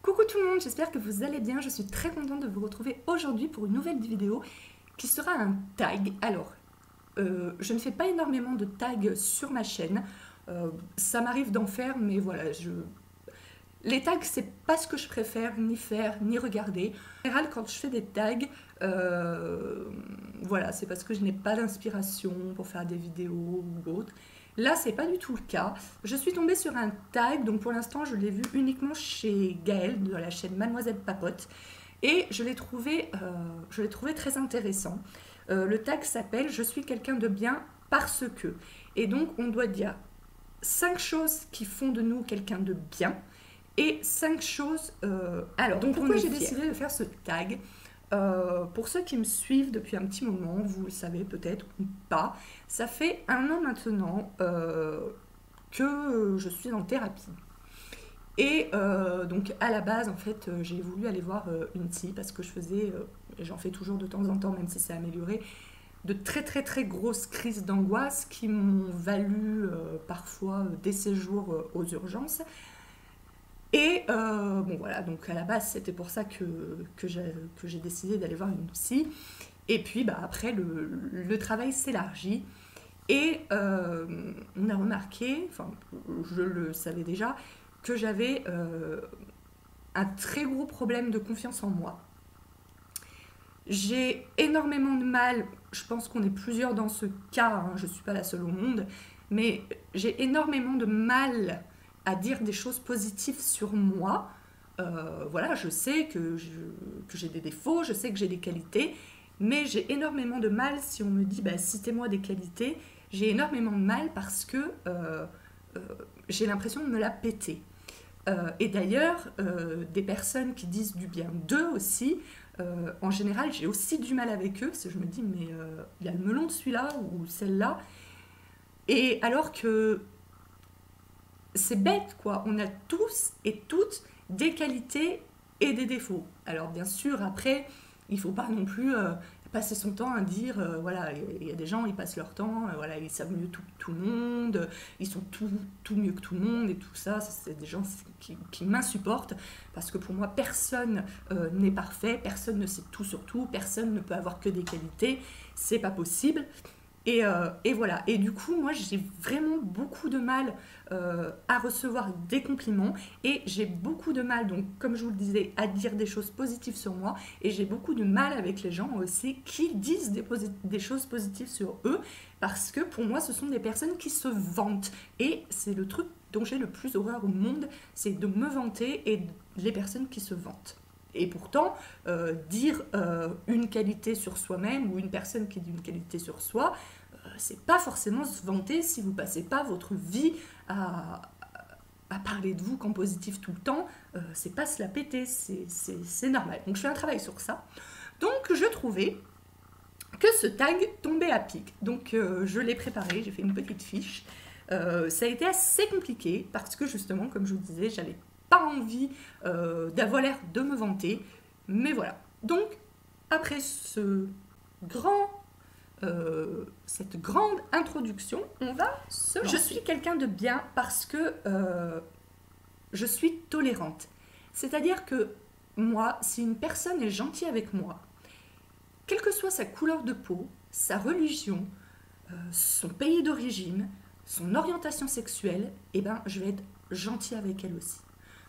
Coucou tout le monde, j'espère que vous allez bien. Je suis très contente de vous retrouver aujourd'hui pour une nouvelle vidéo qui sera un tag. Alors, je ne fais pas énormément de tags sur ma chaîne. Ça m'arrive d'en faire, mais voilà, les tags, c'est pas ce que je préfère ni faire ni regarder. En général, quand je fais des tags, voilà, c'est parce que je n'ai pas d'inspiration pour faire des vidéos ou autre. Là, c'est pas du tout le cas. Je suis tombée sur un tag, donc pour l'instant, je l'ai vu uniquement chez Gaëlle de la chaîne Mademoiselle Papote, et je l'ai trouvé très intéressant. Le tag s'appelle "Je suis quelqu'un de bien parce que", et donc on doit dire 5 choses qui font de nous quelqu'un de bien et 5 choses. Alors, donc pourquoi j'ai décidé de faire ce tag? Pour ceux qui me suivent depuis un petit moment, vous le savez peut-être ou pas, ça fait 1 an maintenant que je suis en thérapie. Et donc à la base, en fait, j'ai voulu aller voir une psy parce que je faisais, et j'en fais toujours de temps en temps, même si c'est amélioré, de très grosses crises d'angoisse qui m'ont valu parfois des séjours aux urgences. Et bon voilà, donc à la base c'était pour ça que j'ai décidé d'aller voir une psy. Et puis bah, après le travail s'élargit et on a remarqué, enfin je le savais déjà, que j'avais un très gros problème de confiance en moi. J'ai énormément de mal, je pense qu'on est plusieurs dans ce cas, hein, je ne suis pas la seule au monde, mais j'ai énormément de mal à dire des choses positives sur moi. Voilà, je sais que j'ai des défauts, je sais que j'ai des qualités, mais j'ai énormément de mal si on me dit bah, citez-moi des qualités. J'ai énormément de mal parce que j'ai l'impression de me la péter. Et d'ailleurs, des personnes qui disent du bien d'eux aussi, en général, j'ai aussi du mal avec eux, parce que je me dis, mais il y a le melon de celui-là ou celle-là. Et alors que c'est bête, quoi. On a tous et toutes des qualités et des défauts. Alors, bien sûr, après, il ne faut pas non plus passer son temps à dire, voilà, il y a des gens, ils passent leur temps, voilà, ils savent mieux tout le monde, ils sont tout mieux que tout le monde et tout ça. C'est des gens qui m'insupportent parce que pour moi, personne n'est parfait, personne ne sait tout sur tout, personne ne peut avoir que des qualités, c'est pas possible. Et voilà. Et du coup, moi, j'ai vraiment beaucoup de mal à recevoir des compliments et j'ai beaucoup de mal, donc comme je vous le disais, à dire des choses positives sur moi et j'ai beaucoup de mal avec les gens aussi qui disent des choses positives sur eux parce que pour moi, ce sont des personnes qui se vantent et c'est le truc dont j'ai le plus horreur au monde, c'est de me vanter et les personnes qui se vantent. Et pourtant, dire une qualité sur soi-même ou une personne qui dit une qualité sur soi, c'est pas forcément se vanter si vous passez pas votre vie à parler de vous qu'en positif tout le temps. C'est pas se la péter, c'est normal. Donc je fais un travail sur ça. Donc je trouvais que ce tag tombait à pic. Donc je l'ai préparé, j'ai fait une petite fiche. Ça a été assez compliqué parce que justement, comme je vous disais, j'avais pas envie d'avoir l'air de me vanter. Mais voilà. Donc, après cette grande introduction, on va se lancer. Je suis quelqu'un de bien parce que je suis tolérante. C'est-à-dire que moi, si une personne est gentille avec moi, quelle que soit sa couleur de peau, sa religion, son pays d'origine, son orientation sexuelle, eh ben, je vais être gentille avec elle aussi.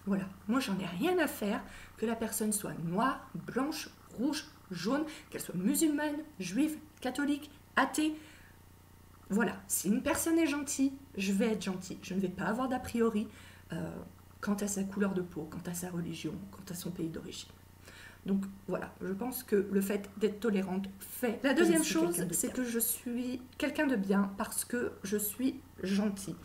Voilà, moi j'en ai rien à faire que la personne soit noire, blanche, rouge, jaune, qu'elle soit musulmane, juive, catholique, athée. Voilà, si une personne est gentille, je vais être gentille. Je ne vais pas avoir d'a priori quant à sa couleur de peau, quant à sa religion, quant à son pays d'origine. Donc voilà, je pense que le fait d'être tolérante fait. La deuxième chose, c'est que je suis quelqu'un de bien parce que je suis gentille.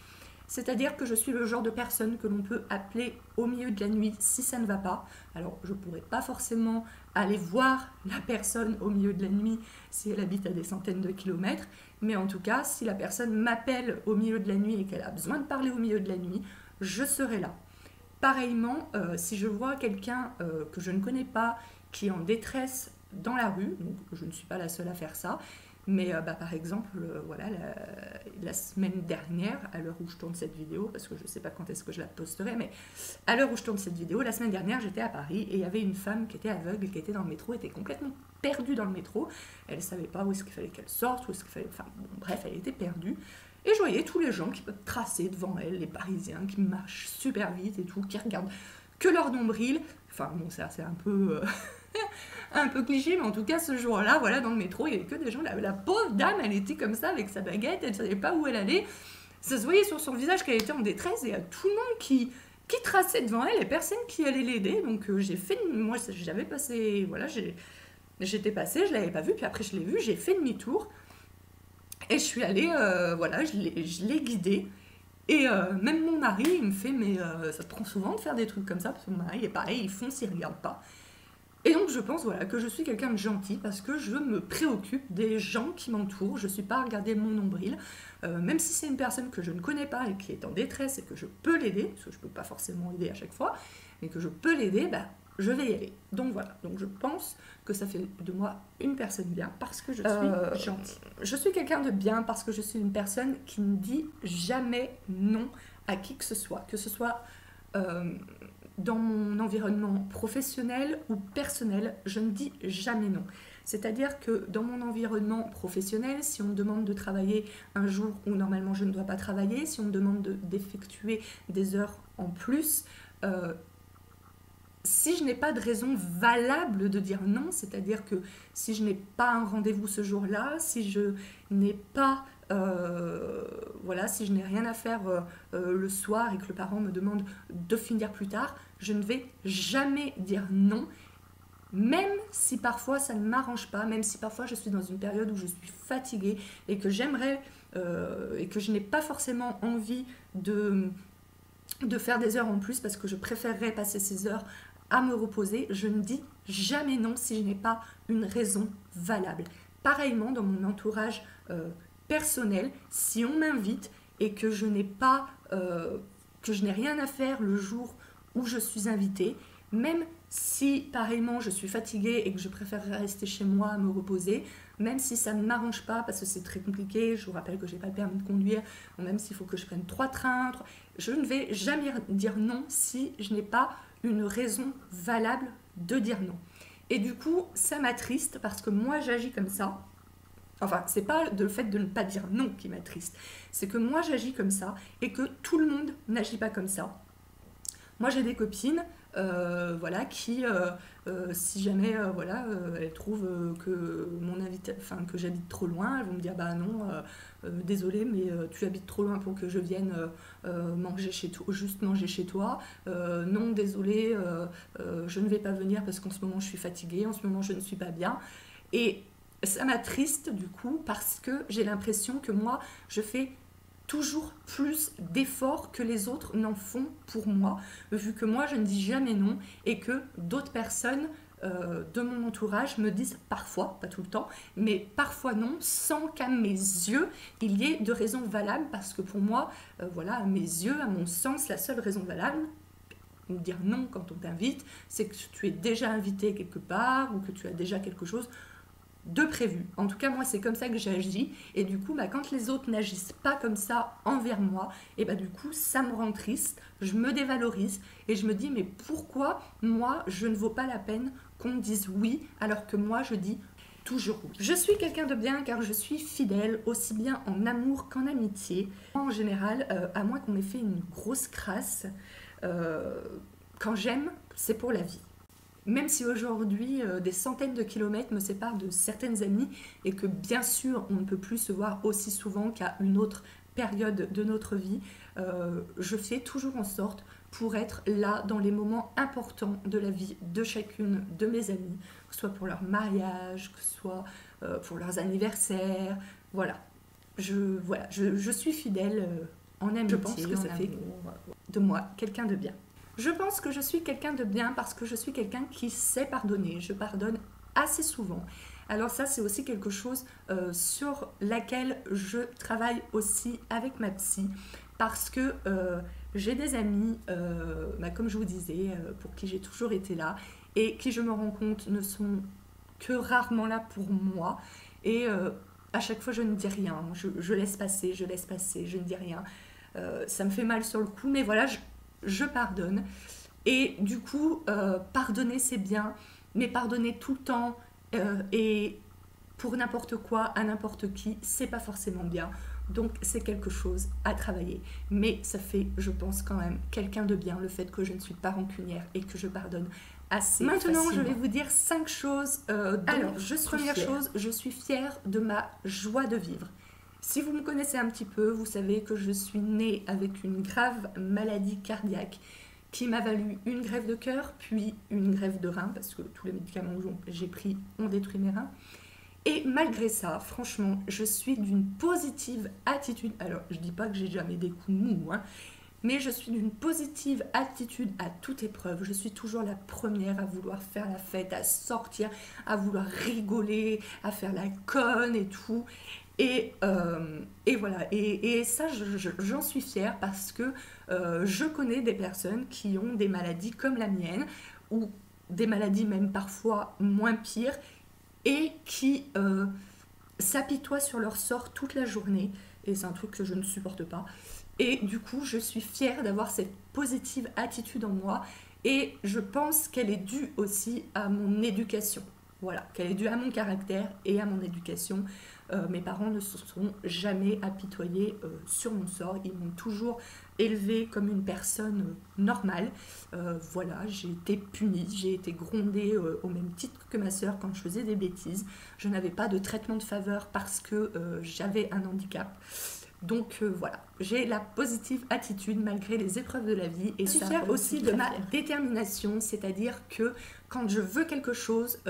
C'est-à-dire que je suis le genre de personne que l'on peut appeler au milieu de la nuit si ça ne va pas. Alors, je ne pourrais pas forcément aller voir la personne au milieu de la nuit si elle habite à des centaines de kilomètres, mais en tout cas, si la personne m'appelle au milieu de la nuit et qu'elle a besoin de parler au milieu de la nuit, je serai là. Pareillement, si je vois quelqu'un que je ne connais pas qui est en détresse dans la rue, donc je ne suis pas la seule à faire ça, Mais par exemple, voilà, la semaine dernière, à l'heure où je tourne cette vidéo, parce que je ne sais pas quand est-ce que je la posterai, mais à l'heure où je tourne cette vidéo, la semaine dernière, j'étais à Paris et il y avait une femme qui était aveugle, qui était dans le métro, était complètement perdue dans le métro. Elle ne savait pas où est-ce qu'il fallait qu'elle sorte, où est-ce qu'il fallait... Enfin, bon, bref, elle était perdue. Et je voyais tous les gens qui peuvent tracer devant elle, les Parisiens, qui marchent super vite et tout, qui regardent que leur nombril. Enfin, bon, ça, c'est un peu... un peu cliché, mais en tout cas, ce jour-là, voilà, dans le métro, il n'y avait que des gens. La pauvre dame, elle était comme ça, avec sa baguette, elle ne savait pas où elle allait. Ça se voyait sur son visage qu'elle était en détresse, et il y a tout le monde qui traçait devant elle, et personne qui allait l'aider. Donc, j'ai fait... Moi, j'avais passé... Voilà, j'étais passée, je l'avais pas vu, puis après, je l'ai vu, j'ai fait demi-tour. Et je suis allée, voilà, je l'ai guidée. Et même mon mari, il me fait, mais ça te prend souvent de faire des trucs comme ça, parce que mon mari est pareil, il fonce, il regarde pas. Et donc je pense voilà, que je suis quelqu'un de gentil parce que je me préoccupe des gens qui m'entourent. Je ne suis pas à regarder mon nombril. Même si c'est une personne que je ne connais pas et qui est en détresse et que je peux l'aider, parce que je ne peux pas forcément aider à chaque fois, mais que je peux l'aider, bah, je vais y aller. Donc voilà, donc je pense que ça fait de moi une personne bien parce que je suis gentille. Je suis quelqu'un de bien parce que je suis une personne qui ne dit jamais non à qui que ce soit dans mon environnement professionnel ou personnel, je ne dis jamais non. C'est-à-dire que dans mon environnement professionnel, si on me demande de travailler un jour où normalement je ne dois pas travailler, si on me demande d'effectuer des heures en plus, si je n'ai pas de raison valable de dire non, c'est-à-dire que si je n'ai pas un rendez-vous ce jour-là, si je n'ai pas... voilà, si je n'ai rien à faire le soir et que le parent me demande de finir plus tard, je ne vais jamais dire non, même si parfois ça ne m'arrange pas, même si parfois je suis dans une période où je suis fatiguée et que j'aimerais et que je n'ai pas forcément envie de faire des heures en plus parce que je préférerais passer ces heures à me reposer, je ne dis jamais non si je n'ai pas une raison valable. Pareillement, dans mon entourage personnel, si on m'invite et que je n'ai pas, que je n'ai rien à faire le jour où je suis invitée, même si pareillement je suis fatiguée et que je préférerais rester chez moi à me reposer, même si ça ne m'arrange pas parce que c'est très compliqué, je vous rappelle que je n'ai pas le permis de conduire, même s'il faut que je prenne 3 trains, je ne vais jamais dire non si je n'ai pas une raison valable de dire non. Et du coup, ça m'attriste parce que moi j'agis comme ça. Enfin, c'est pas le fait de ne pas dire non qui m'attriste, c'est que moi j'agis comme ça et que tout le monde n'agit pas comme ça. Moi j'ai des copines voilà, qui, si jamais voilà, elles trouvent que j'habite trop loin, elles vont me dire bah non, désolée, mais tu habites trop loin pour que je vienne manger chez toi, juste manger chez toi. Non, désolée, je ne vais pas venir parce qu'en ce moment je suis fatiguée, en ce moment je ne suis pas bien. Et ça m'attriste du coup parce que j'ai l'impression que moi je fais toujours plus d'efforts que les autres n'en font pour moi, vu que moi je ne dis jamais non et que d'autres personnes de mon entourage me disent parfois, pas tout le temps, mais parfois non, sans qu'à mes yeux il y ait de raisons valables, parce que pour moi, voilà, à mes yeux, à mon sens, la seule raison valable, dire non quand on t'invite, c'est que tu es déjà invité quelque part ou que tu as déjà quelque chose de prévu. En tout cas, moi, c'est comme ça que j'agis. Et du coup, bah, quand les autres n'agissent pas comme ça envers moi, et bah, du coup, ça me rend triste, je me dévalorise et je me dis, mais pourquoi moi, je ne vaux pas la peine qu'on me dise oui, alors que moi, je dis toujours oui. Je suis quelqu'un de bien car je suis fidèle, aussi bien en amour qu'en amitié. En général, à moins qu'on m'ait fait une grosse crasse, quand j'aime, c'est pour la vie. Même si aujourd'hui des centaines de kilomètres me séparent de certaines amies et que bien sûr on ne peut plus se voir aussi souvent qu'à une autre période de notre vie, je fais toujours en sorte pour être là dans les moments importants de la vie de chacune de mes amies, que ce soit pour leur mariage, que ce soit pour leurs anniversaires, voilà. Je suis fidèle en amitié, je pense que ça fait de moi quelqu'un de bien. Je pense que je suis quelqu'un de bien parce que je suis quelqu'un qui sait pardonner. Je pardonne assez souvent. Alors ça, c'est aussi quelque chose sur laquelle je travaille aussi avec ma psy. Parce que j'ai des amis, comme je vous disais, pour qui j'ai toujours été là et qui, je me rends compte, ne sont que rarement là pour moi. Et à chaque fois je ne dis rien, je laisse passer, je laisse passer, je ne dis rien. Ça me fait mal sur le coup, mais voilà, je pardonne. Et du coup, pardonner c'est bien, mais pardonner tout le temps et pour n'importe quoi, à n'importe qui, c'est pas forcément bien. Donc c'est quelque chose à travailler. Mais ça fait, je pense quand même, quelqu'un de bien, le fait que je ne suis pas rancunière et que je pardonne assez facilement. Maintenant, je vais vous dire 5 choses. Alors, première chose, je suis fière de ma joie de vivre. Si vous me connaissez un petit peu, vous savez que je suis née avec une grave maladie cardiaque qui m'a valu une greffe de cœur, puis une greffe de rein, parce que tous les médicaments que j'ai pris ont détruit mes reins. Et malgré ça, franchement, je suis d'une positive attitude. Alors, je dis pas que j'ai jamais des coups de mou, hein, mais je suis d'une positive attitude à toute épreuve. Je suis toujours la première à vouloir faire la fête, à sortir, à vouloir rigoler, à faire la conne et tout. Et voilà, et ça, j'en suis fière parce que je connais des personnes qui ont des maladies comme la mienne, ou des maladies même parfois moins pires, et qui s'apitoient sur leur sort toute la journée. Et c'est un truc que je ne supporte pas. Et du coup, je suis fière d'avoir cette positive attitude en moi. Et je pense qu'elle est due aussi à mon éducation. Voilà, qu'elle est due à mon caractère et à mon éducation. Mes parents ne se sont jamais apitoyés sur mon sort. Ils m'ont toujours élevée comme une personne normale. Voilà, j'ai été punie, j'ai été grondée au même titre que ma sœur quand je faisais des bêtises. Je n'avais pas de traitement de faveur parce que j'avais un handicap. Donc voilà, j'ai la positive attitude malgré les épreuves de la vie, et je suis fière aussi de ma détermination, c'est-à-dire que quand je veux quelque chose,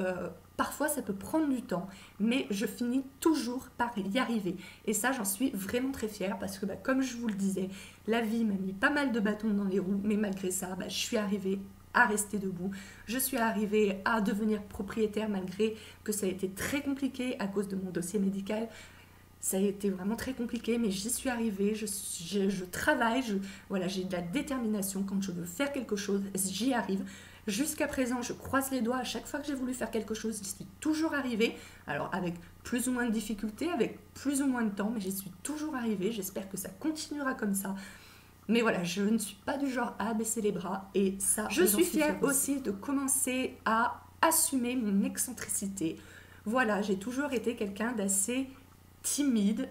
parfois ça peut prendre du temps, mais je finis toujours par y arriver. Et ça, j'en suis vraiment très fière parce que comme je vous le disais, la vie m'a mis pas mal de bâtons dans les roues, mais malgré ça, je suis arrivée à rester debout. Je suis arrivée à devenir propriétaire malgré que ça a été très compliqué à cause de mon dossier médical. Ça a été vraiment très compliqué, mais j'y suis arrivée, je travaille, voilà, j'ai de la détermination. Quand je veux faire quelque chose, j'y arrive. Jusqu'à présent, je croise les doigts. À chaque fois que j'ai voulu faire quelque chose, j'y suis toujours arrivée. Alors avec plus ou moins de difficultés, avec plus ou moins de temps, mais j'y suis toujours arrivée. J'espère que ça continuera comme ça. Mais voilà, je ne suis pas du genre à baisser les bras, et ça, je suis fière aussi de commencer à assumer mon excentricité. Voilà, j'ai toujours été quelqu'un d'assez timide,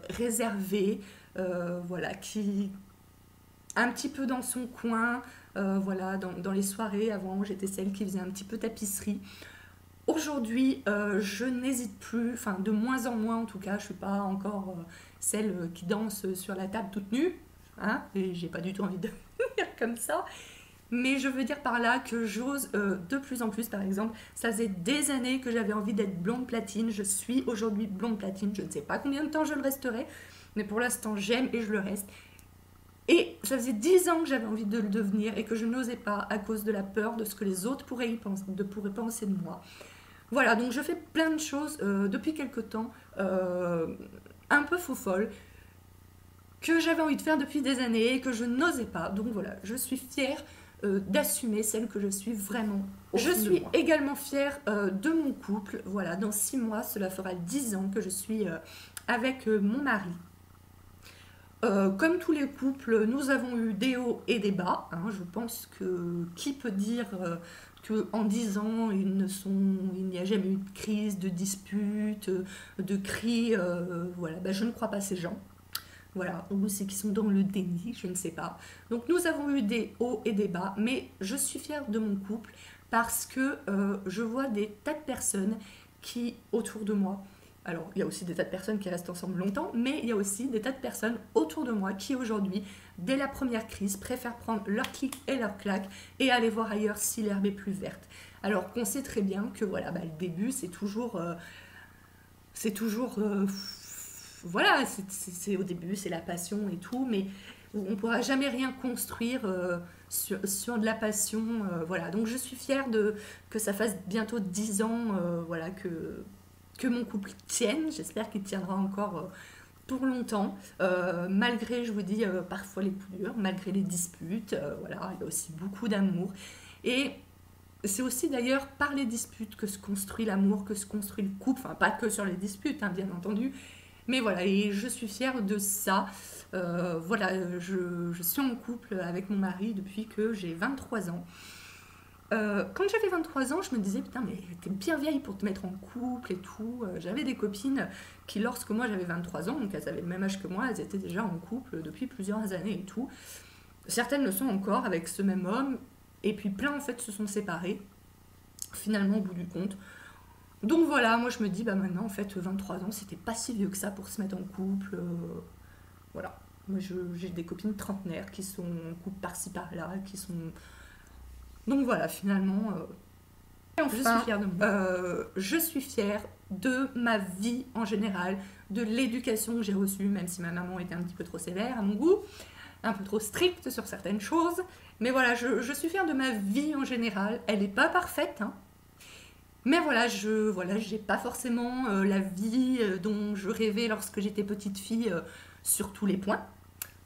réservé, voilà, qui un petit peu dans son coin, voilà, dans les soirées. Avant, j'étais celle qui faisait un petit peu tapisserie. Aujourd'hui, je n'hésite plus, enfin de moins en moins en tout cas. Je suis pas encore celle qui danse sur la table toute nue, hein, et j'ai pas du tout envie de faire comme ça. Mais je veux dire par là que j'ose de plus en plus. Par exemple, ça faisait des années que j'avais envie d'être blonde platine. Je suis aujourd'hui blonde platine. Je ne sais pas combien de temps je le resterai, mais pour l'instant, j'aime et je le reste. Et ça faisait 10 ans que j'avais envie de le devenir et que je n'osais pas à cause de la peur de ce que les autres pourraient penser de moi. Voilà, donc je fais plein de choses depuis quelque temps, un peu faux-folle, que j'avais envie de faire depuis des années et que je n'osais pas. Donc voilà, je suis fière d'assumer celle que je suis vraiment. Je suis également fière de mon couple. Voilà, dans 6 mois, cela fera 10 ans que je suis avec mon mari. Comme tous les couples, nous avons eu des hauts et des bas, hein. Je pense que qui peut dire qu'en 10 ans, il n'y a jamais eu de crise, de dispute, de cris. Voilà, je ne crois pas ces gens. Voilà, ou c'est qu'ils sont dans le déni, je ne sais pas. Donc nous avons eu des hauts et des bas, mais je suis fière de mon couple parce que je vois des tas de personnes qui, autour de moi, alors il y a aussi des tas de personnes qui restent ensemble longtemps, mais il y a aussi des tas de personnes autour de moi qui aujourd'hui, dès la première crise, préfèrent prendre leur clic et leur claque et aller voir ailleurs si l'herbe est plus verte. Alors qu'on sait très bien que voilà, le début c'est toujours... voilà, c'est au début, c'est la passion et tout, mais on ne pourra jamais rien construire sur de la passion. Voilà, donc je suis fière que ça fasse bientôt 10 ans voilà, que mon couple tienne. J'espère qu'il tiendra encore pour longtemps, malgré, je vous dis, parfois les coups durs, malgré les disputes. Voilà, il y a aussi beaucoup d'amour. Et c'est aussi d'ailleurs par les disputes que se construit l'amour, que se construit le couple, enfin pas que sur les disputes, hein, bien entendu, mais voilà, et je suis fière de ça. Voilà, je suis en couple avec mon mari depuis que j'ai 23 ans. Quand j'avais 23 ans, je me disais, putain, mais t'es bien vieille pour te mettre en couple et tout. J'avais des copines qui, lorsque moi j'avais 23 ans, donc elles avaient le même âge que moi, elles étaient déjà en couple depuis plusieurs années et tout. Certaines le sont encore avec ce même homme, et puis plein en fait se sont séparés, finalement au bout du compte. Donc voilà, moi je me dis, bah maintenant en fait 23 ans, c'était pas si vieux que ça pour se mettre en couple. Voilà. Moi j'ai des copines trentenaires qui sont en couple par-ci par-là, qui sont... Donc voilà, finalement, je suis fière de moi. Je suis fière de ma vie en général, de l'éducation que j'ai reçue, même si ma maman était un petit peu trop sévère à mon goût, un peu trop stricte sur certaines choses. Mais voilà, je suis fière de ma vie en général. Elle n'est pas parfaite, hein. Mais voilà, j'ai pas forcément la vie dont je rêvais lorsque j'étais petite fille sur tous les points.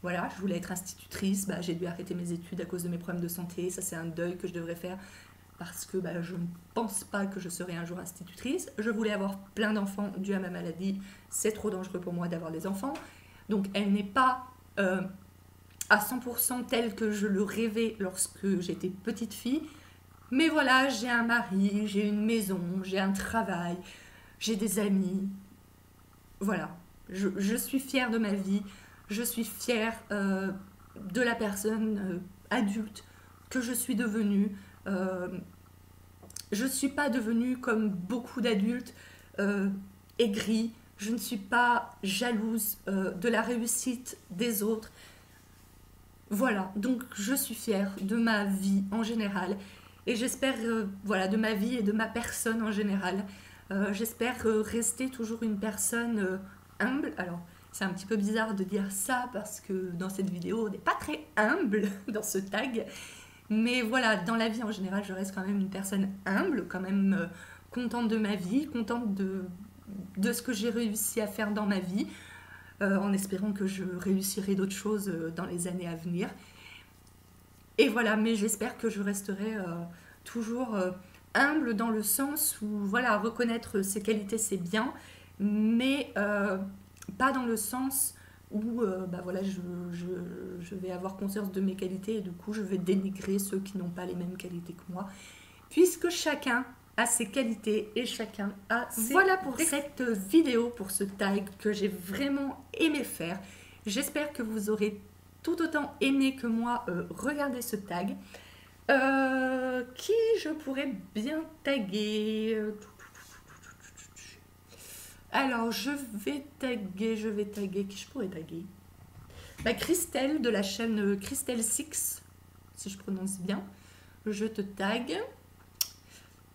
Voilà, je voulais être institutrice, bah, j'ai dû arrêter mes études à cause de mes problèmes de santé. Ça, c'est un deuil que je devrais faire parce que bah, je ne pense pas que je serai un jour institutrice. Je voulais avoir plein d'enfants dû à ma maladie. C'est trop dangereux pour moi d'avoir des enfants. Donc, elle n'est pas à 100% telle que je le rêvais lorsque j'étais petite fille. Mais voilà, j'ai un mari, j'ai une maison, j'ai un travail, j'ai des amis. Voilà, je suis fière de ma vie. Je suis fière de la personne adulte que je suis devenue. Je ne suis pas devenue comme beaucoup d'adultes aigris. Je ne suis pas jalouse de la réussite des autres. Voilà, donc je suis fière de ma vie en général. Et j'espère, voilà, de ma vie et de ma personne en général. J'espère rester toujours une personne humble. Alors, c'est un petit peu bizarre de dire ça parce que dans cette vidéo, on n'est pas très humble dans ce tag. Mais voilà, dans la vie en général, je reste quand même une personne humble, quand même contente de ma vie, contente de ce que j'ai réussi à faire dans ma vie, en espérant que je réussirai d'autres choses dans les années à venir. Et voilà, mais j'espère que je resterai toujours humble dans le sens où, voilà, reconnaître ses qualités, c'est bien, mais... pas dans le sens où bah voilà, je vais avoir conscience de mes qualités et du coup je vais dénigrer ceux qui n'ont pas les mêmes qualités que moi, puisque chacun a ses qualités et chacun a ses... Voilà pour cette vidéo, pour ce tag que j'ai vraiment aimé faire. J'espère que vous aurez tout autant aimé que moi regarder ce tag. Qui je pourrais bien taguer Alors, je vais taguer, qui je pourrais taguer bah, Christelle de la chaîne Christelle 6, si je prononce bien. Je te tag.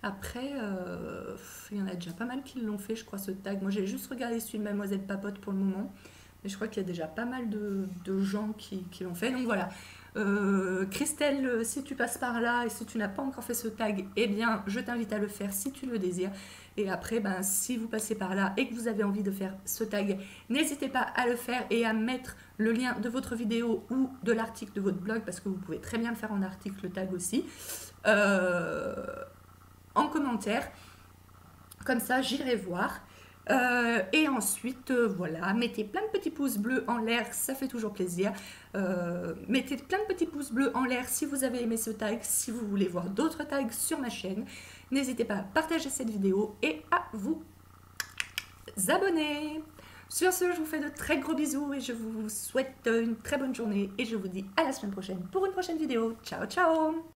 Après, il y en a déjà pas mal qui l'ont fait, je crois, ce tag. Moi, j'ai juste regardé celui de Mademoiselle Papote pour le moment. Mais je crois qu'il y a déjà pas mal de gens qui l'ont fait. Donc voilà. Christelle, si tu passes par là et si tu n'as pas encore fait ce tag, eh bien, je t'invite à le faire si tu le désires. Et après, ben, si vous passez par là et que vous avez envie de faire ce tag, n'hésitez pas à le faire et à mettre le lien de votre vidéo ou de l'article de votre blog, parce que vous pouvez très bien le faire en article, le tag aussi, en commentaire. Comme ça, j'irai voir. Et ensuite, voilà, mettez plein de petits pouces bleus en l'air, ça fait toujours plaisir. Mettez plein de petits pouces bleus en l'air si vous avez aimé ce tag, si vous voulez voir d'autres tags sur ma chaîne. N'hésitez pas à partager cette vidéo et à vous abonner. Sur ce, je vous fais de très gros bisous et je vous souhaite une très bonne journée. Et je vous dis à la semaine prochaine pour une prochaine vidéo. Ciao, ciao!